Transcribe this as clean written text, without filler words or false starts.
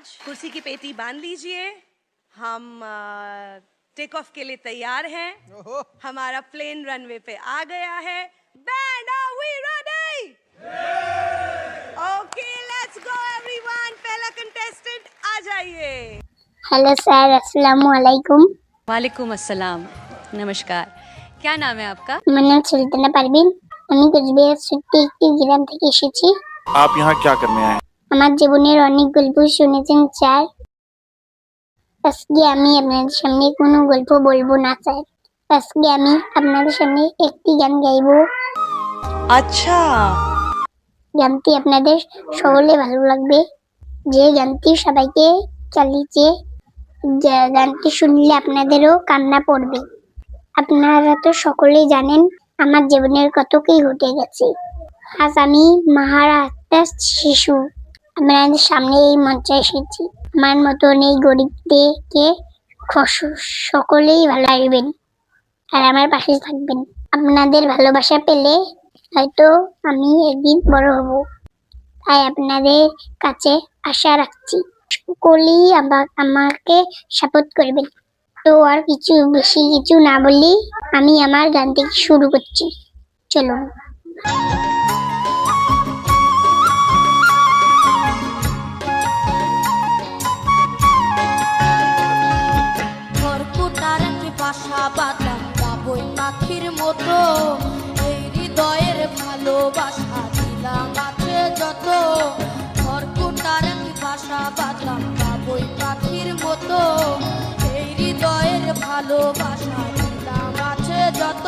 जहाज। कुर्सी की पेटी बांध लीजिए, हम टेक ऑफ के लिए तैयार हैं। हमारा प्लेन रनवे पे आ गया है। Band, are we ready? Okay, let's go everyone. पहला कंटेस्टेंट आ जाइए। हेलो सर, अस्सलाम वालेकुम। वालेकुम अस्सलाम, नमस्कार। क्या नाम है आपका? আমার নাম সুলতানা পারভিন। আমি কোচবিহার ছোট্ট একটি গ্রাম থেকে এসেছি। आप यहाँ क्या करने आए? আমার জীবনের অনেক গল্প শুনেছেন স্যার। আজকে আমি আপনাদের সামনে কোনো গল্প বলবো না স্যার। আজকে আমি আপনাদের সামনে একটি গান গাইবো। अच्छा, গানটি আপনাদের সকলে ভালো লাগবে। যে গানটি সবাইকে চালিয়েছে, গানটি শুনলে আপনাদেরও কান্না পড়বে। আপনারা তো সকলেই জানেন আমার জীবনের কত কি ঘটে গেছে। আজ আমি মাহারা একটা শিশু আপনাদের সামনে এই মঞ্চে এসেছি। আমার মতন এই গরিবদেরকে সকলেই ভালোবাসবেন আর আমার পাশে থাকবেন। আপনাদের ভালোবাসা পেলে হয়তো আমি একদিন বড় হব, তাই আপনাদের কাছে আশা রাখছি সকলেই আমাকে সাপোর্ট করবেন। তো আর বেশি কিছু না বলি আমি আমার গান থেকে শুরু করছি। চলুন। বাসা বাঁধলাম বাবুই পাখির মতো, এই হৃদয়ের ভালোবাসা দিলাম আছে যত। খড়কুটার কি বাসা বাঁধলাম বাবুই পাখির মতো, এই হৃদয়ের ভালোবাসা দিলাম আছে যত।